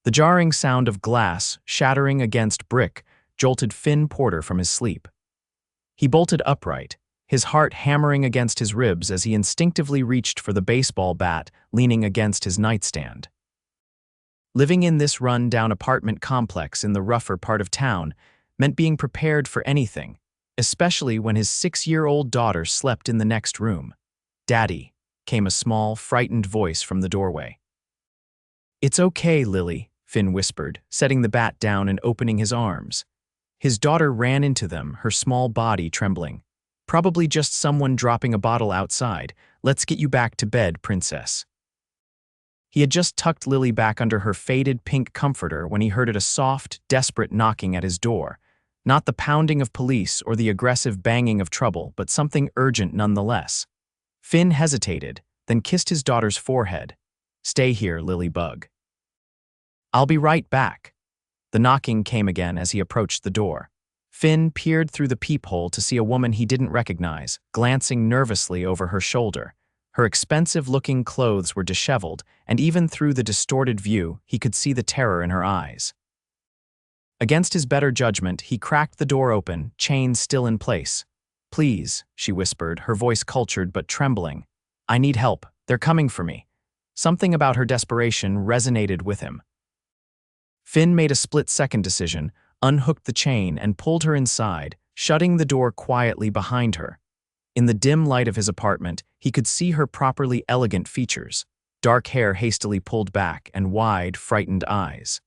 The jarring sound of glass shattering against brick jolted Finn Porter from his sleep. He bolted upright, his heart hammering against his ribs as he instinctively reached for the baseball bat leaning against his nightstand. Living in this run-down apartment complex in the rougher part of town meant being prepared for anything, especially when his 6-year-old daughter slept in the next room. "Daddy," came a small, frightened voice from the doorway. "It's okay, Lily," Finn whispered, setting the bat down and opening his arms. His daughter ran into them, her small body trembling. "Probably just someone dropping a bottle outside. Let's get you back to bed, princess." He had just tucked Lily back under her faded pink comforter when he heard a soft, desperate knocking at his door. Not the pounding of police or the aggressive banging of trouble, but something urgent nonetheless. Finn hesitated, then kissed his daughter's forehead. "Stay here, Lily Bug." "I'll be right back." The knocking came again as he approached the door. Finn peered through the peephole to see a woman he didn't recognize, glancing nervously over her shoulder. Her expensive-looking clothes were disheveled, and even through the distorted view, he could see the terror in her eyes. Against his better judgment, he cracked the door open, chains still in place. "Please," she whispered, her voice cultured but trembling. "I need help. They're coming for me." Something about her desperation resonated with him. Finn made a split-second decision, unhooked the chain, and pulled her inside, shutting the door quietly behind her. In the dim light of his apartment, he could see her properly elegant features, dark hair hastily pulled back and wide, frightened eyes.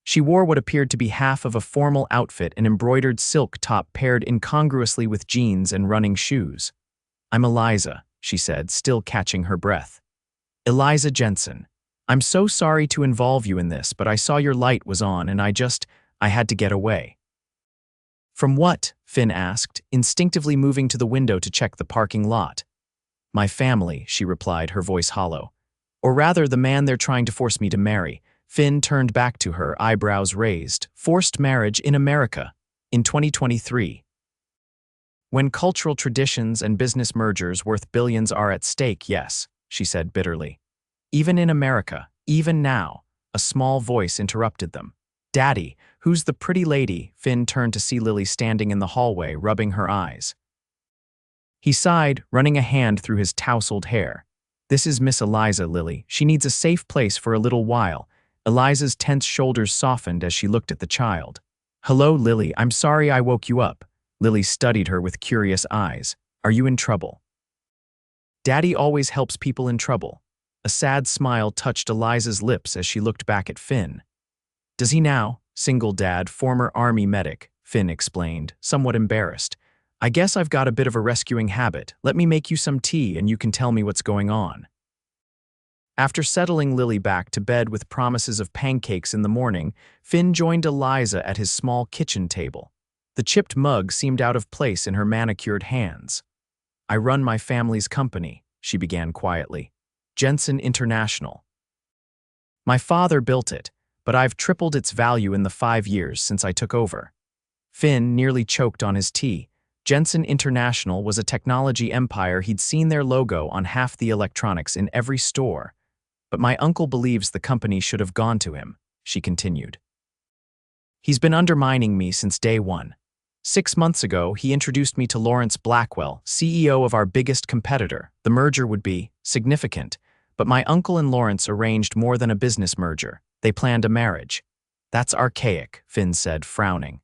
She wore what appeared to be half of a formal outfit, an embroidered silk top paired incongruously with jeans and running shoes. "I'm Eliza," she said, still catching her breath. "Eliza Jensen. I'm so sorry to involve you in this, but I saw your light was on and I had to get away." "From what?" Finn asked, instinctively moving to the window to check the parking lot. "My family," she replied, her voice hollow. "Or rather, the man they're trying to force me to marry." Finn turned back to her, eyebrows raised. "Forced marriage in America, in 2023. When cultural traditions and business mergers worth billions are at stake, yes," she said bitterly. "Even in America, even now," a small voice interrupted them. "Daddy, who's the pretty lady?" Finn turned to see Lily standing in the hallway, rubbing her eyes. He sighed, running a hand through his tousled hair. "This is Miss Eliza, Lily. She needs a safe place for a little while." Eliza's tense shoulders softened as she looked at the child. "Hello, Lily. I'm sorry I woke you up." Lily studied her with curious eyes. "Are you in trouble?" "Daddy always helps people in trouble." A sad smile touched Eliza's lips as she looked back at Finn. "Does he now?" "Single dad, former army medic," Finn explained, somewhat embarrassed. "I guess I've got a bit of a rescuing habit. Let me make you some tea and you can tell me what's going on." After settling Lily back to bed with promises of pancakes in the morning, Finn joined Eliza at his small kitchen table. The chipped mug seemed out of place in her manicured hands. "I run my family's company," she began quietly. "Jensen International. My father built it, but I've tripled its value in the 5 years since I took over." Finn nearly choked on his tea. Jensen International was a technology empire. He'd seen their logo on half the electronics in every store. "But my uncle believes the company should have gone to him," she continued. "He's been undermining me since day one. 6 months ago, he introduced me to Lawrence Blackwell, CEO of our biggest competitor. The merger would be significant, but my uncle and Lawrence arranged more than a business merger. They planned a marriage." "That's archaic," Finn said, frowning.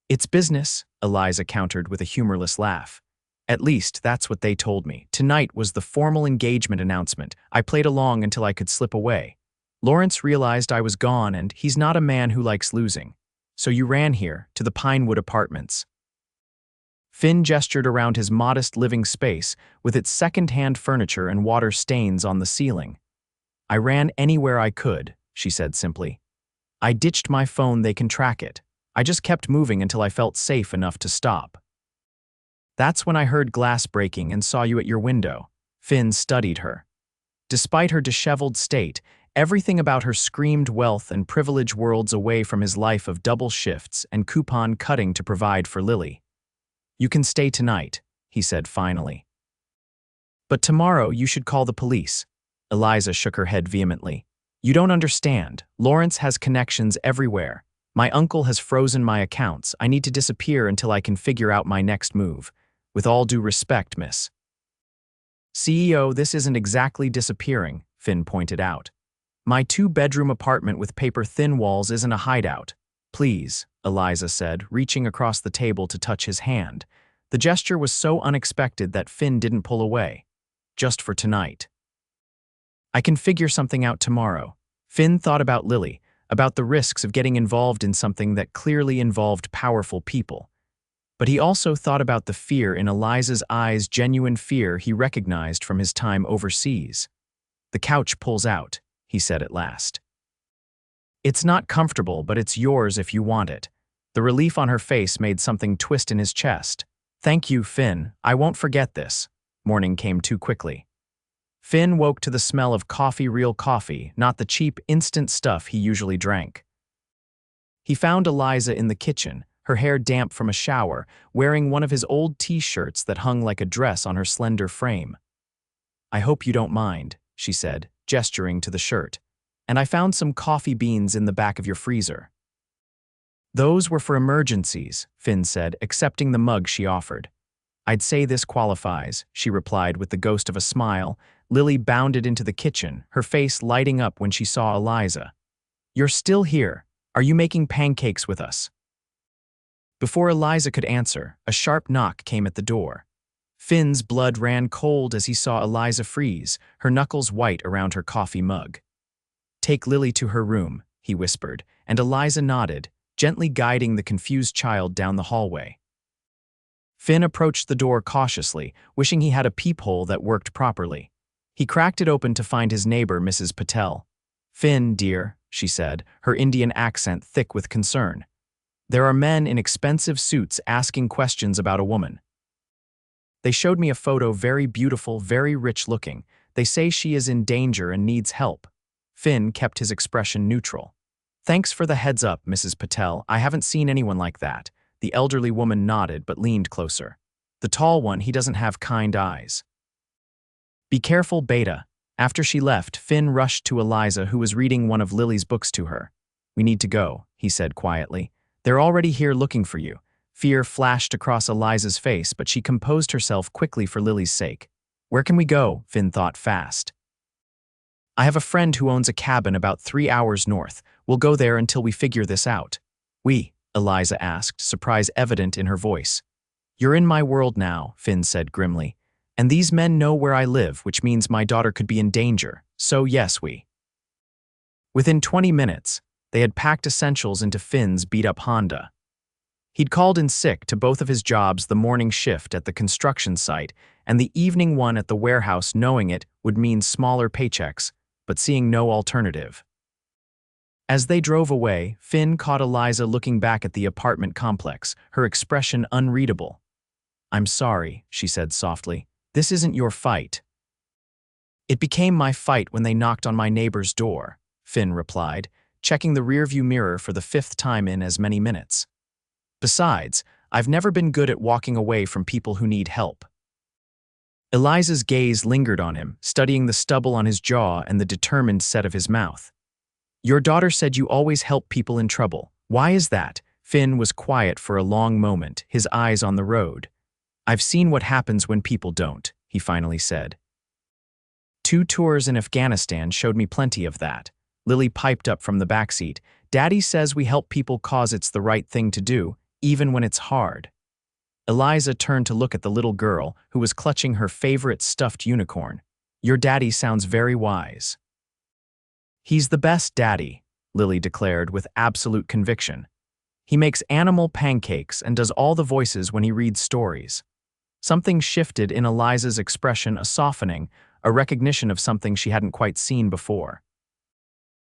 "It's business," Eliza countered with a humorless laugh. "At least, that's what they told me. Tonight was the formal engagement announcement. I played along until I could slip away. Lawrence realized I was gone, and he's not a man who likes losing. So you ran here, to the Pinewood Apartments." Finn gestured around his modest living space with its second-hand furniture and water stains on the ceiling. "I ran anywhere I could," she said simply. "I ditched my phone, they can track it. I just kept moving until I felt safe enough to stop. That's when I heard glass breaking and saw you at your window." Finn studied her. Despite her disheveled state, everything about her screamed wealth and privilege, worlds away from his life of double shifts and coupon cutting to provide for Lily. "You can stay tonight," he said finally. "But tomorrow you should call the police." Eliza shook her head vehemently. You don't understand. Lawrence has connections everywhere. My uncle has frozen my accounts. I need to disappear until I can figure out my next move. With all due respect, miss. CEO, this isn't exactly disappearing, Finn pointed out. My two-bedroom apartment with paper-thin walls isn't a hideout. Please, Eliza said, reaching across the table to touch his hand. The gesture was so unexpected that Finn didn't pull away. Just for tonight. I can figure something out tomorrow. Finn thought about Lily, about the risks of getting involved in something that clearly involved powerful people. But he also thought about the fear in Eliza's eyes, genuine fear he recognized from his time overseas. The couch pulls out, he said at last. It's not comfortable, but it's yours if you want it. The relief on her face made something twist in his chest. Thank you, Finn. I won't forget this. Morning came too quickly. Finn woke to the smell of coffee, real coffee, not the cheap, instant stuff he usually drank. He found Eliza in the kitchen, her hair damp from a shower, wearing one of his old t-shirts that hung like a dress on her slender frame. I hope you don't mind, she said, gesturing to the shirt. And I found some coffee beans in the back of your freezer. Those were for emergencies, Finn said, accepting the mug she offered. I'd say this qualifies, she replied with the ghost of a smile. Lily bounded into the kitchen, her face lighting up when she saw Eliza. You're still here. Are you making pancakes with us? Before Eliza could answer, a sharp knock came at the door. Finn's blood ran cold as he saw Eliza freeze, her knuckles white around her coffee mug. Take Lily to her room, he whispered, and Eliza nodded, gently guiding the confused child down the hallway. Finn approached the door cautiously, wishing he had a peephole that worked properly. He cracked it open to find his neighbor, Mrs. Patel. Finn, dear, she said, her Indian accent thick with concern. There are men in expensive suits asking questions about a woman. They showed me a photo, very beautiful, very rich looking. They say she is in danger and needs help. Finn kept his expression neutral. Thanks for the heads up, Mrs. Patel. I haven't seen anyone like that. The elderly woman nodded but leaned closer. The tall one, he doesn't have kind eyes. Be careful, Beta. After she left, Finn rushed to Eliza, who was reading one of Lily's books to her. We need to go, he said quietly. They're already here looking for you. Fear flashed across Eliza's face, but she composed herself quickly for Lily's sake. Where can we go? Finn thought fast. I have a friend who owns a cabin about 3 hours north. We'll go there until we figure this out. Eliza asked, surprise evident in her voice. You're in my world now, Finn said grimly. And these men know where I live, which means my daughter could be in danger. So yes, we. Within 20 minutes, they had packed essentials into Finn's beat-up Honda. He'd called in sick to both of his jobs, the morning shift at the construction site and the evening one at the warehouse, knowing it would mean smaller paychecks, but seeing no alternative. As they drove away, Finn caught Eliza looking back at the apartment complex, her expression unreadable. I'm sorry, she said softly. This isn't your fight. It became my fight when they knocked on my neighbor's door, Finn replied, checking the rearview mirror for the 5th time in as many minutes. Besides, I've never been good at walking away from people who need help. Eliza's gaze lingered on him, studying the stubble on his jaw and the determined set of his mouth. Your daughter said you always help people in trouble. Why is that? Finn was quiet for a long moment, his eyes on the road. I've seen what happens when people don't, he finally said. 2 tours in Afghanistan showed me plenty of that. Lily piped up from the backseat. Daddy says we help people cause it's the right thing to do, even when it's hard. Eliza turned to look at the little girl, who was clutching her favorite stuffed unicorn. Your daddy sounds very wise. He's the best daddy, Lily declared with absolute conviction. He makes animal pancakes and does all the voices when he reads stories. Something shifted in Eliza's expression, a softening, a recognition of something she hadn't quite seen before.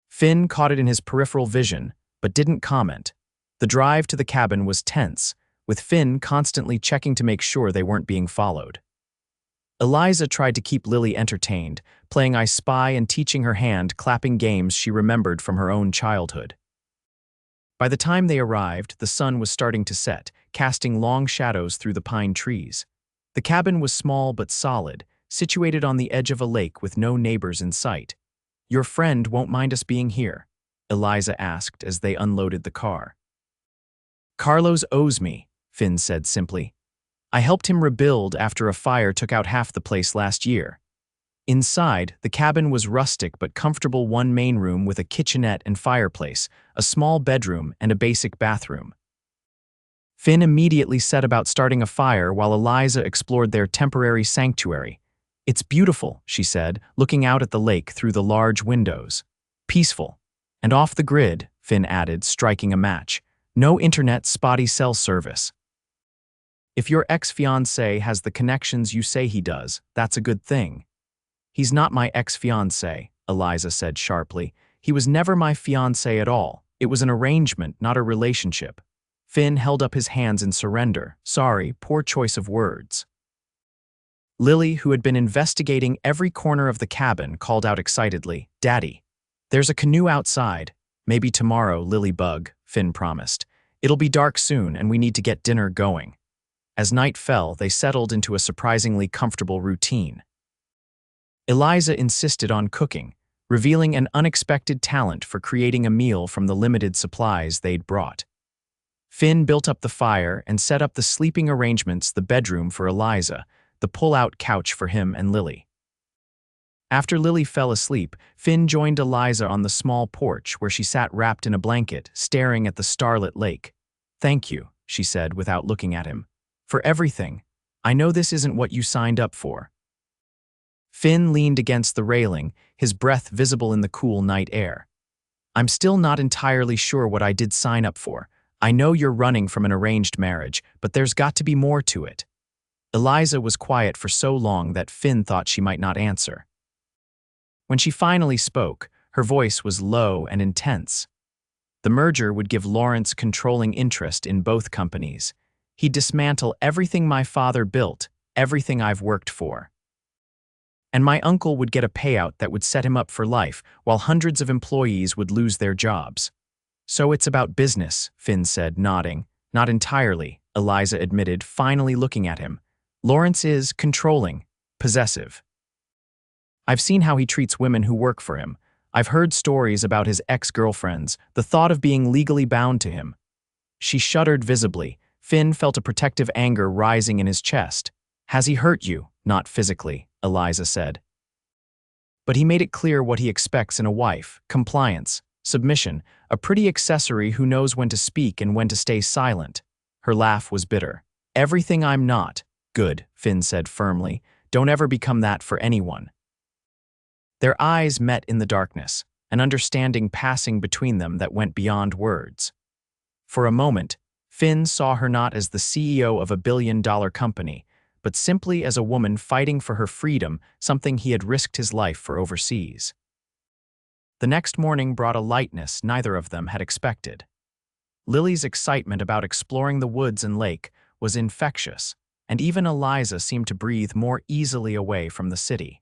Finn caught it in his peripheral vision, but didn't comment. The drive to the cabin was tense, with Finn constantly checking to make sure they weren't being followed. Eliza tried to keep Lily entertained, playing I Spy and teaching her hand clapping games she remembered from her own childhood. By the time they arrived, the sun was starting to set, casting long shadows through the pine trees. The cabin was small but solid, situated on the edge of a lake with no neighbors in sight. Your friend won't mind us being here, Eliza asked as they unloaded the car. Carlos owes me, Finn said simply. I helped him rebuild after a fire took out half the place last year. Inside, the cabin was rustic but comfortable, one main room with a kitchenette and fireplace, a small bedroom, and a basic bathroom. Finn immediately set about starting a fire while Eliza explored their temporary sanctuary. It's beautiful, she said, looking out at the lake through the large windows. Peaceful. And off the grid, Finn added, striking a match. No internet, spotty cell service. If your ex-fiancé has the connections you say he does, that's a good thing. He's not my ex-fiancé, Eliza said sharply. He was never my fiancé at all. It was an arrangement, not a relationship. Finn held up his hands in surrender. Sorry, poor choice of words. Lily, who had been investigating every corner of the cabin, called out excitedly, Daddy, there's a canoe outside. Maybe tomorrow, Lily Bug, Finn promised. It'll be dark soon and we need to get dinner going. As night fell, they settled into a surprisingly comfortable routine. Eliza insisted on cooking, revealing an unexpected talent for creating a meal from the limited supplies they'd brought. Finn built up the fire and set up the sleeping arrangements, the bedroom for Eliza, the pull-out couch for him and Lily. After Lily fell asleep, Finn joined Eliza on the small porch where she sat wrapped in a blanket, staring at the starlit lake. Thank you, she said without looking at him. For everything. I know this isn't what you signed up for. Finn leaned against the railing, his breath visible in the cool night air. I'm still not entirely sure what I did sign up for. I know you're running from an arranged marriage, but there's got to be more to it. Eliza was quiet for so long that Finn thought she might not answer. When she finally spoke, her voice was low and intense. The merger would give Lawrence controlling interest in both companies. He'd dismantle everything my father built, everything I've worked for. And my uncle would get a payout that would set him up for life, while hundreds of employees would lose their jobs. So it's about business, Finn said, nodding. Not entirely, Eliza admitted, finally looking at him. Lawrence is controlling, possessive. I've seen how he treats women who work for him. I've heard stories about his ex-girlfriends, the thought of being legally bound to him. She shuddered visibly. Finn felt a protective anger rising in his chest. Has he hurt you? Not physically, Eliza said. But he made it clear what he expects in a wife: compliance, submission, a pretty accessory who knows when to speak and when to stay silent. Her laugh was bitter. Everything I'm not. Good, Finn said firmly. Don't ever become that for anyone. Their eyes met in the darkness, an understanding passing between them that went beyond words. For a moment, Finn saw her not as the CEO of a billion-dollar company, but simply as a woman fighting for her freedom, something he had risked his life for overseas. The next morning brought a lightness neither of them had expected. Lily's excitement about exploring the woods and lake was infectious, and even Eliza seemed to breathe more easily away from the city.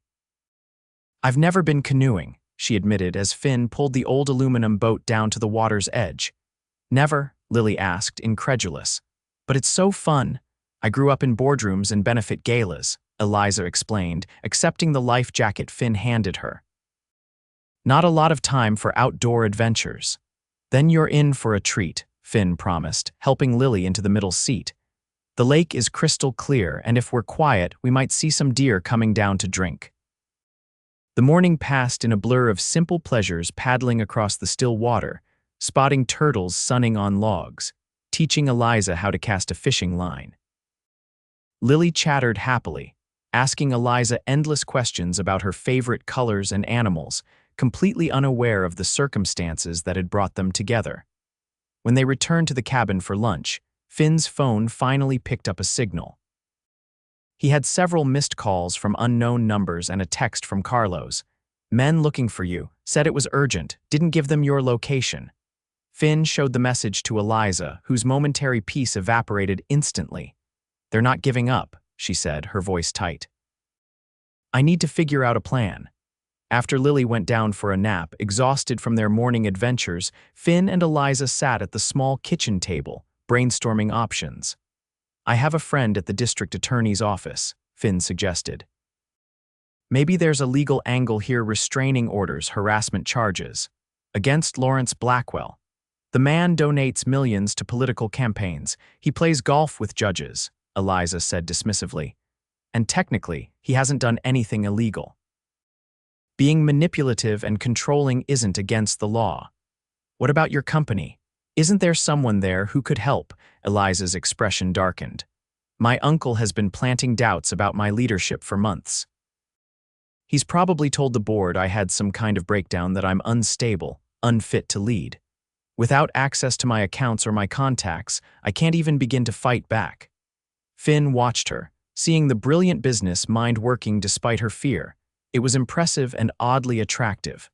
I've never been canoeing, she admitted as Finn pulled the old aluminum boat down to the water's edge. Never, Lily asked, incredulous. But it's so fun. I grew up in boardrooms and benefit galas, Eliza explained, accepting the life jacket Finn handed her. Not a lot of time for outdoor adventures. Then you're in for a treat, Finn promised, helping Lily into the middle seat. The lake is crystal clear, and if we're quiet, we might see some deer coming down to drink. The morning passed in a blur of simple pleasures, paddling across the still water, spotting turtles sunning on logs, teaching Eliza how to cast a fishing line. Lily chattered happily, asking Eliza endless questions about her favorite colors and animals, completely unaware of the circumstances that had brought them together. When they returned to the cabin for lunch, Finn's phone finally picked up a signal. He had several missed calls from unknown numbers and a text from Carlos. Men looking for you, said it was urgent, didn't give them your location. Finn showed the message to Eliza, whose momentary peace evaporated instantly. They're not giving up, she said, her voice tight. I need to figure out a plan. After Lily went down for a nap, exhausted from their morning adventures, Finn and Eliza sat at the small kitchen table, brainstorming options. I have a friend at the district attorney's office, Finn suggested. Maybe there's a legal angle here, restraining orders, harassment charges. Against Lawrence Blackwell. The man donates millions to political campaigns. He plays golf with judges, Eliza said dismissively. And technically, he hasn't done anything illegal. Being manipulative and controlling isn't against the law. What about your company? Isn't there someone there who could help? Eliza's expression darkened. My uncle has been planting doubts about my leadership for months. He's probably told the board I had some kind of breakdown, that I'm unstable, unfit to lead. Without access to my accounts or my contacts, I can't even begin to fight back. Finn watched her, seeing the brilliant business mind working despite her fear. It was impressive and oddly attractive.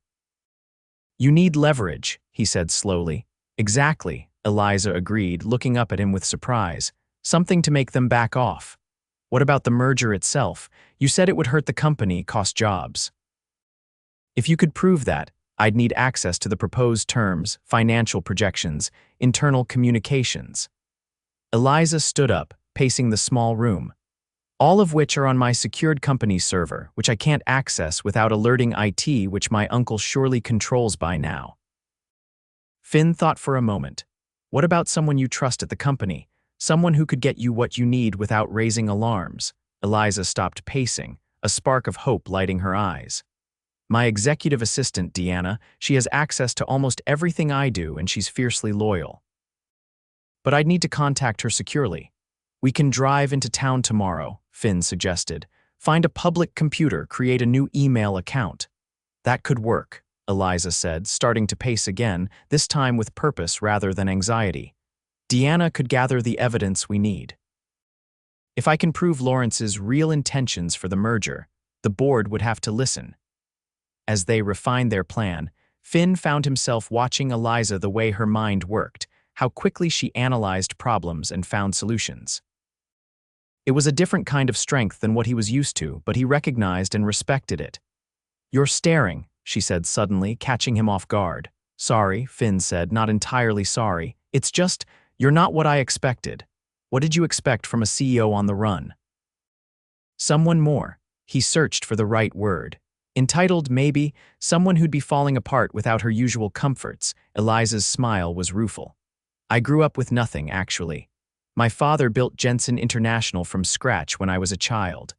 You need leverage, he said slowly. Exactly, Eliza agreed, looking up at him with surprise. Something to make them back off. What about the merger itself? You said it would hurt the company, cost jobs. If you could prove that, I'd need access to the proposed terms, financial projections, internal communications. Eliza stood up, pacing the small room. All of which are on my secured company server, which I can't access without alerting IT, which my uncle surely controls by now. Finn thought for a moment. What about someone you trust at the company? Someone who could get you what you need without raising alarms? Eliza stopped pacing, a spark of hope lighting her eyes. My executive assistant, Deanna, she has access to almost everything I do and she's fiercely loyal. But I'd need to contact her securely. We can drive into town tomorrow, Finn suggested. Find a public computer, create a new email account. That could work, Eliza said, starting to pace again, this time with purpose rather than anxiety. Deanna could gather the evidence we need. If I can prove Lawrence's real intentions for the merger, the board would have to listen. As they refined their plan, Finn found himself watching Eliza, the way her mind worked, how quickly she analyzed problems and found solutions. It was a different kind of strength than what he was used to, but he recognized and respected it. You're staring, she said suddenly, catching him off guard. Sorry, Finn said, not entirely sorry. It's just, you're not what I expected. What did you expect from a CEO on the run? Someone more. He searched for the right word. Entitled, maybe, someone who'd be falling apart without her usual comforts. Eliza's smile was rueful. I grew up with nothing, actually. My father built Jensen International from scratch when I was a child.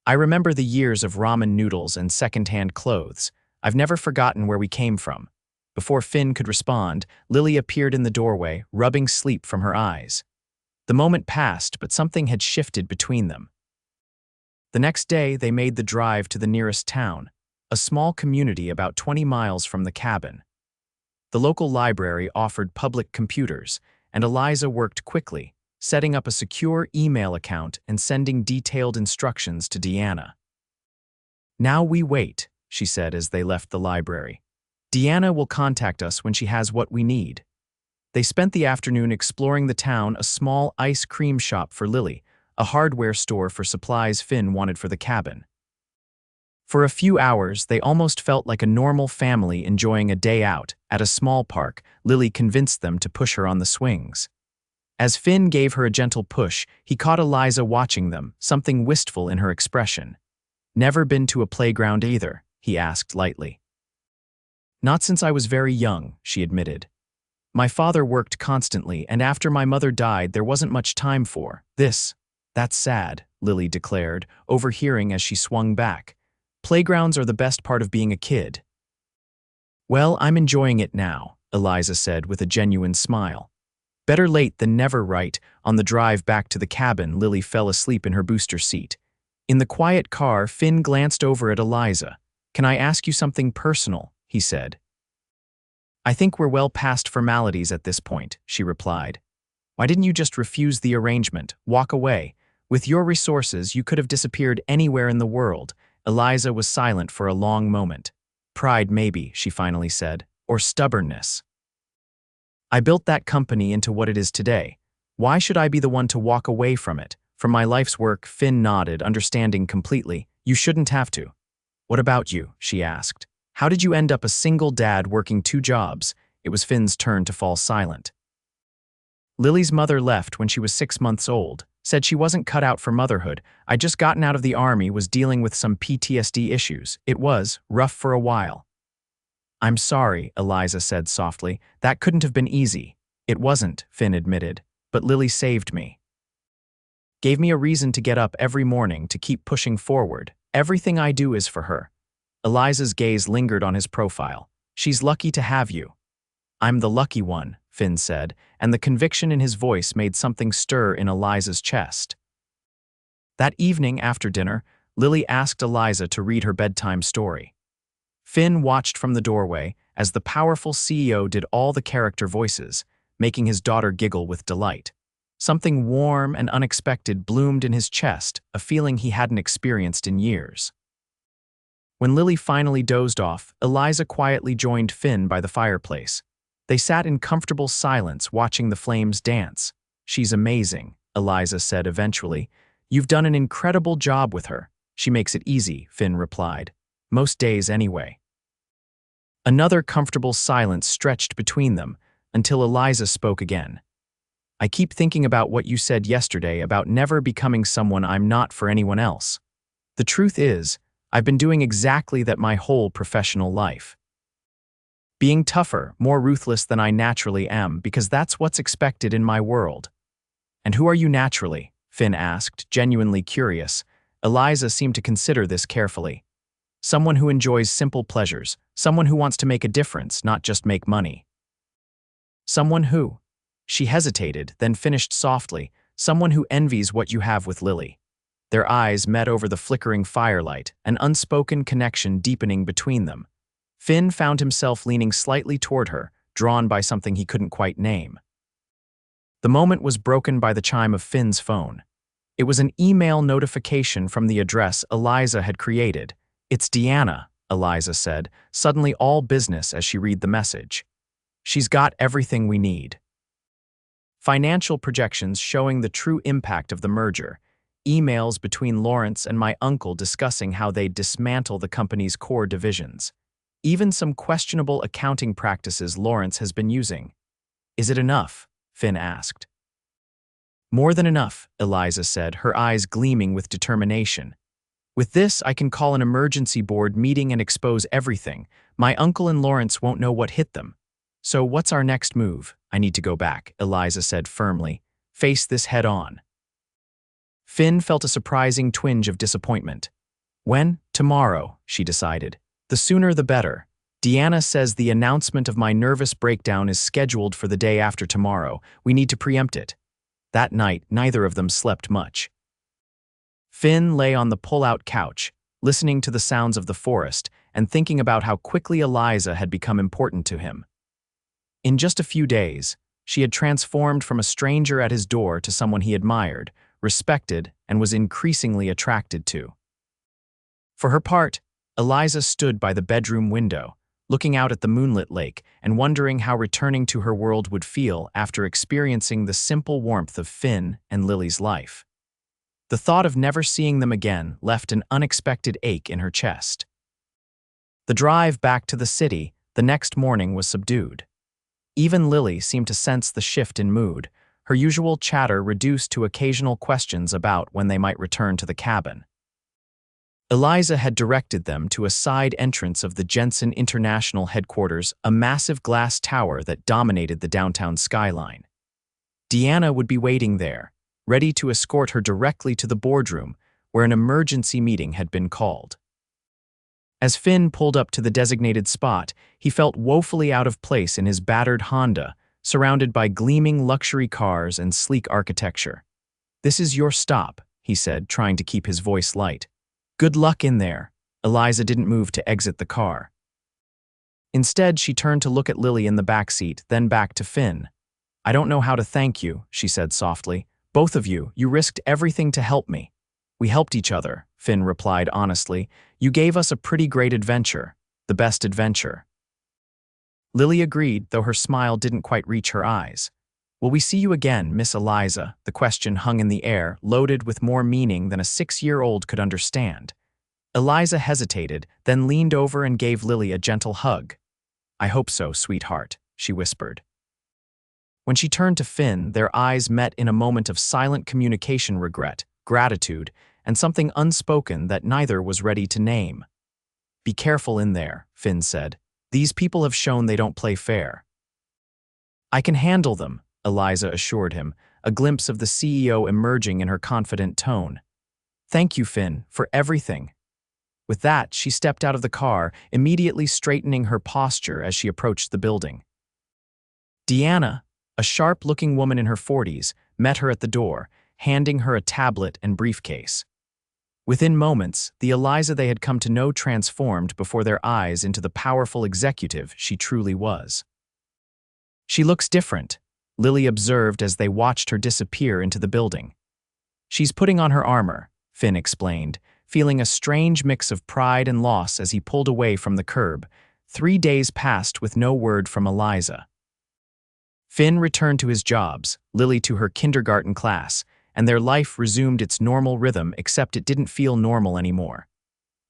I remember the years of ramen noodles and second-hand clothes. I've never forgotten where we came from. Before Finn could respond, Lily appeared in the doorway, rubbing sleep from her eyes. The moment passed, but something had shifted between them. The next day, they made the drive to the nearest town, a small community about 20 miles from the cabin. The local library offered public computers, and Eliza worked quickly, setting up a secure email account and sending detailed instructions to Deanna. Now we wait, she said as they left the library. Deanna will contact us when she has what we need. They spent the afternoon exploring the town, a small ice cream shop for Lily, a hardware store for supplies Finn wanted for the cabin. For a few hours, they almost felt like a normal family enjoying a day out. At a small park, Lily convinced them to push her on the swings. As Finn gave her a gentle push, he caught Eliza watching them, something wistful in her expression. Never been to a playground either, he asked lightly. Not since I was very young, she admitted. My father worked constantly, and after my mother died, there wasn't much time for this. That's sad, Lily declared, overhearing as she swung back. Playgrounds are the best part of being a kid. Well, I'm enjoying it now, Eliza said with a genuine smile. Better late than never, right? On the drive back to the cabin, Lily fell asleep in her booster seat. In the quiet car, Finn glanced over at Eliza. Can I ask you something personal? He said. I think we're well past formalities at this point, she replied. Why didn't you just refuse the arrangement, walk away? With your resources, you could have disappeared anywhere in the world. Eliza was silent for a long moment. Pride, maybe, she finally said, or stubbornness. I built that company into what it is today. Why should I be the one to walk away from it? From my life's work, Finn nodded, understanding completely. You shouldn't have to. What about you? She asked. How did you end up a single dad working 2 jobs? It was Finn's turn to fall silent. Lily's mother left when she was 6 months old. Said she wasn't cut out for motherhood. I'd just gotten out of the army, was dealing with some PTSD issues. It was rough for a while. I'm sorry, Eliza said softly. That couldn't have been easy. It wasn't, Finn admitted, but Lily saved me. Gave me a reason to get up every morning, to keep pushing forward. Everything I do is for her. Eliza's gaze lingered on his profile. She's lucky to have you. I'm the lucky one, Finn said, and the conviction in his voice made something stir in Eliza's chest. That evening after dinner, Lily asked Eliza to read her bedtime story. Finn watched from the doorway as the powerful CEO did all the character voices, making his daughter giggle with delight. Something warm and unexpected bloomed in his chest, a feeling he hadn't experienced in years. When Lily finally dozed off, Eliza quietly joined Finn by the fireplace. They sat in comfortable silence, watching the flames dance. She's amazing, Eliza said eventually. You've done an incredible job with her. She makes it easy, Finn replied. Most days anyway. Another comfortable silence stretched between them, until Eliza spoke again. I keep thinking about what you said yesterday about never becoming someone I'm not for anyone else. The truth is, I've been doing exactly that my whole professional life. Being tougher, more ruthless than I naturally am, because that's what's expected in my world. And who are you naturally? Finn asked, genuinely curious. Eliza seemed to consider this carefully. Someone who enjoys simple pleasures, someone who wants to make a difference, not just make money. Someone who? She hesitated, then finished softly, someone who envies what you have with Lily. Their eyes met over the flickering firelight, an unspoken connection deepening between them. Finn found himself leaning slightly toward her, drawn by something he couldn't quite name. The moment was broken by the chime of Finn's phone. It was an email notification from the address Eliza had created. It's Deanna, Eliza said, suddenly all business as she read the message. She's got everything we need. Financial projections showing the true impact of the merger, emails between Lawrence and my uncle discussing how they'd dismantle the company's core divisions. Even some questionable accounting practices Lawrence has been using. Is it enough? Finn asked. More than enough, Eliza said, her eyes gleaming with determination. With this, I can call an emergency board meeting and expose everything. My uncle and Lawrence won't know what hit them. So what's our next move? I need to go back, Eliza said firmly. Face this head on. Finn felt a surprising twinge of disappointment. When? Tomorrow, she decided. The sooner the better. Deanna says the announcement of my nervous breakdown is scheduled for the day after tomorrow. We need to preempt it. That night, neither of them slept much. Finn lay on the pull-out couch, listening to the sounds of the forest and thinking about how quickly Eliza had become important to him. In just a few days, she had transformed from a stranger at his door to someone he admired, respected, and was increasingly attracted to. For her part, Eliza stood by the bedroom window, looking out at the moonlit lake and wondering how returning to her world would feel after experiencing the simple warmth of Finn and Lily's life. The thought of never seeing them again left an unexpected ache in her chest. The drive back to the city the next morning was subdued. Even Lily seemed to sense the shift in mood, her usual chatter reduced to occasional questions about when they might return to the cabin. Eliza had directed them to a side entrance of the Jensen International headquarters, a massive glass tower that dominated the downtown skyline. Deanna would be waiting there, ready to escort her directly to the boardroom, where an emergency meeting had been called. As Finn pulled up to the designated spot, he felt woefully out of place in his battered Honda, surrounded by gleaming luxury cars and sleek architecture. "This is your stop," he said, trying to keep his voice light. "Good luck in there." Eliza didn't move to exit the car. Instead, she turned to look at Lily in the back seat, then back to Finn. "I don't know how to thank you," she said softly. "Both of you, you risked everything to help me." "We helped each other," Finn replied honestly. "You gave us a pretty great adventure, the best adventure." Lily agreed, though her smile didn't quite reach her eyes. "Will we see you again, Miss Eliza?" The question hung in the air, loaded with more meaning than a 6-year-old could understand. Eliza hesitated, then leaned over and gave Lily a gentle hug. "I hope so, sweetheart," she whispered. When she turned to Finn, their eyes met in a moment of silent communication, regret, gratitude, and something unspoken that neither was ready to name. "Be careful in there," Finn said. "These people have shown they don't play fair." "I can handle them," Eliza assured him, a glimpse of the CEO emerging in her confident tone. "Thank you, Finn, for everything." With that, she stepped out of the car, immediately straightening her posture as she approached the building. Deanna, a sharp-looking woman in her 40s, met her at the door, handing her a tablet and briefcase. Within moments, the Eliza they had come to know transformed before their eyes into the powerful executive she truly was. "She looks different," Lily observed as they watched her disappear into the building. "She's putting on her armor," Finn explained, feeling a strange mix of pride and loss as he pulled away from the curb. 3 days passed with no word from Eliza. Finn returned to his jobs, Lily to her kindergarten class, and their life resumed its normal rhythm, except it didn't feel normal anymore.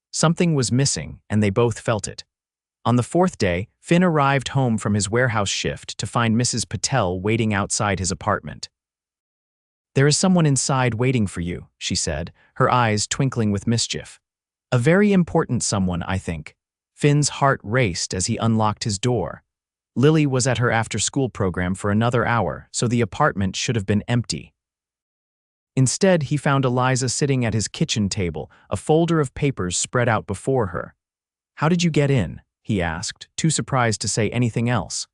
Something was missing, and they both felt it. On the 4th day, Finn arrived home from his warehouse shift to find Mrs. Patel waiting outside his apartment. "There is someone inside waiting for you," she said, her eyes twinkling with mischief. "A very important someone, I think." Finn's heart raced as he unlocked his door. Lily was at her after-school program for another hour, so the apartment should have been empty. Instead, he found Eliza sitting at his kitchen table, a folder of papers spread out before her. "How did you get in?" he asked, too surprised to say anything else.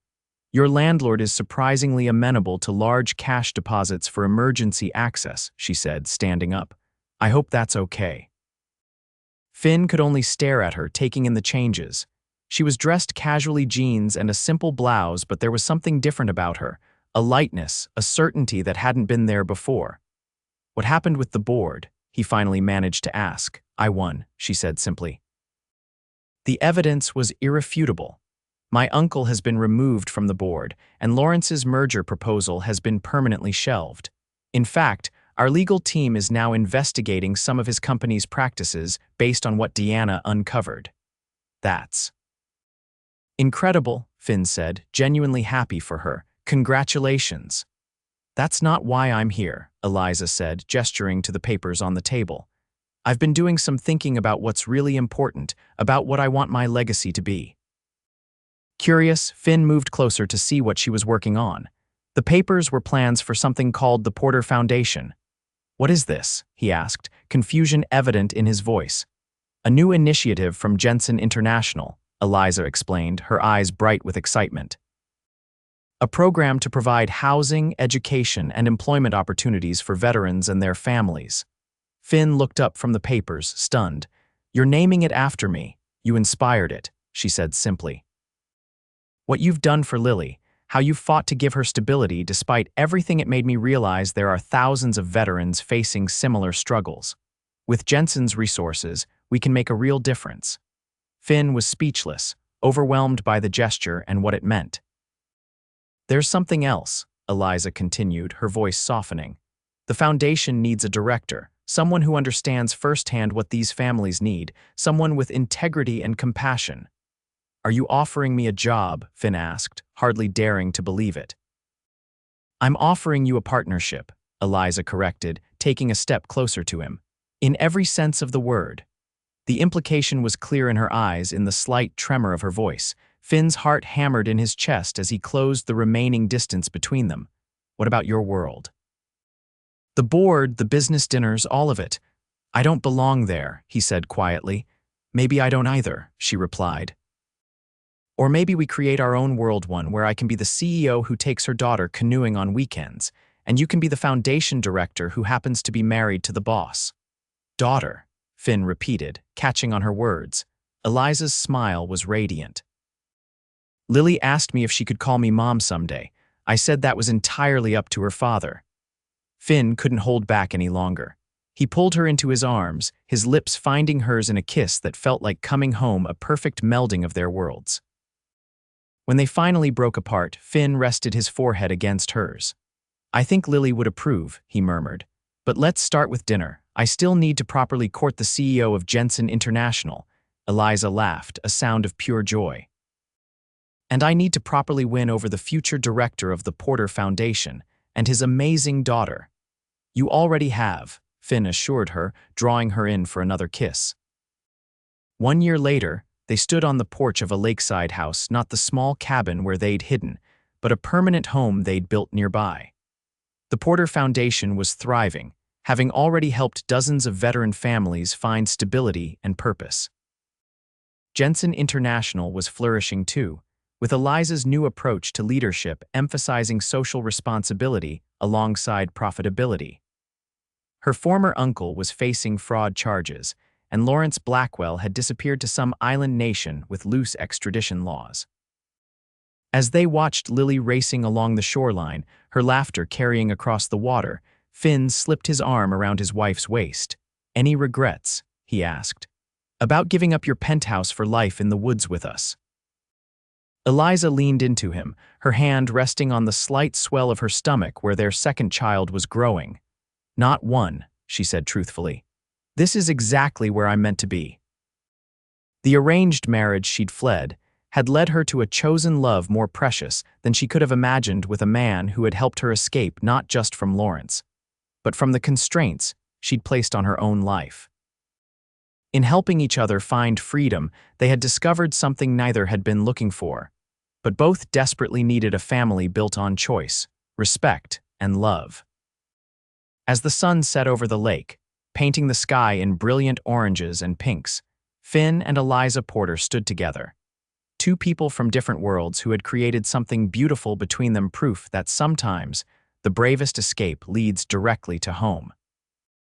"Your landlord is surprisingly amenable to large cash deposits for emergency access," she said, standing up. "I hope that's okay." Finn could only stare at her, taking in the changes. She was dressed casually, jeans and a simple blouse, but there was something different about her, a lightness, a certainty that hadn't been there before. "What happened with the board?" he finally managed to ask. "I won," she said simply. "The evidence was irrefutable. My uncle has been removed from the board, and Lawrence's merger proposal has been permanently shelved. In fact, our legal team is now investigating some of his company's practices based on what Deanna uncovered." "That's incredible," Finn said, genuinely happy for her. "Congratulations." "That's not why I'm here," Eliza said, gesturing to the papers on the table. "I've been doing some thinking about what's really important, about what I want my legacy to be." Curious, Finn moved closer to see what she was working on. The papers were plans for something called the Porter Foundation. "What is this?" he asked, confusion evident in his voice. "A new initiative from Jensen International," Eliza explained, her eyes bright with excitement. "A program to provide housing, education, and employment opportunities for veterans and their families." Finn looked up from the papers, stunned. "You're naming it after me. You inspired it," she said simply. "What you've done for Lily, how you've fought to give her stability despite everything, it made me realize there are thousands of veterans facing similar struggles. With Jensen's resources, we can make a real difference." Finn was speechless, overwhelmed by the gesture and what it meant. "There's something else," Eliza continued, her voice softening. "The foundation needs a director, someone who understands firsthand what these families need, someone with integrity and compassion." "Are you offering me a job?" Finn asked, hardly daring to believe it. "I'm offering you a partnership," Eliza corrected, taking a step closer to him. "In every sense of the word." The implication was clear in her eyes, in the slight tremor of her voice. Finn's heart hammered in his chest as he closed the remaining distance between them. "What about your world?" "The board, the business dinners, all of it. I don't belong there," he said quietly. "Maybe I don't either," she replied. "Or maybe we create our own world, one where I can be the CEO who takes her daughter canoeing on weekends, and you can be the foundation director who happens to be married to the boss." "Daughter," Finn repeated, catching on her words. Eliza's smile was radiant. "Lily asked me if she could call me mom someday. I said that was entirely up to her father." Finn couldn't hold back any longer. He pulled her into his arms, his lips finding hers in a kiss that felt like coming home, a perfect melding of their worlds. When they finally broke apart, Finn rested his forehead against hers. "I think Lily would approve," he murmured. "But let's start with dinner. I still need to properly court the CEO of Jensen International." Eliza laughed, a sound of pure joy. And I need to properly win over the future director of the Porter Foundation and his amazing daughter. You already have, Finn assured her, drawing her in for another kiss. 1 year later, they stood on the porch of a lakeside house, not the small cabin where they'd hidden, but a permanent home they'd built nearby. The Porter Foundation was thriving, having already helped dozens of veteran families find stability and purpose. Jensen International was flourishing too, with Eliza's new approach to leadership emphasizing social responsibility alongside profitability. Her former uncle was facing fraud charges, and Lawrence Blackwell had disappeared to some island nation with loose extradition laws. As they watched Lily racing along the shoreline, her laughter carrying across the water, Finn slipped his arm around his wife's waist. "Any regrets?" he asked. "About giving up your penthouse for life in the woods with us?" Eliza leaned into him, her hand resting on the slight swell of her stomach where their second child was growing. "Not one," she said truthfully. "This is exactly where I'm meant to be." The arranged marriage she'd fled had led her to a chosen love more precious than she could have imagined, with a man who had helped her escape not just from Lawrence, but from the constraints she'd placed on her own life. In helping each other find freedom, they had discovered something neither had been looking for, but both desperately needed: a family built on choice, respect, and love. As the sun set over the lake, painting the sky in brilliant oranges and pinks, Finn and Eliza Porter stood together. Two people from different worlds who had created something beautiful between them, proof that sometimes the bravest escape leads directly to home.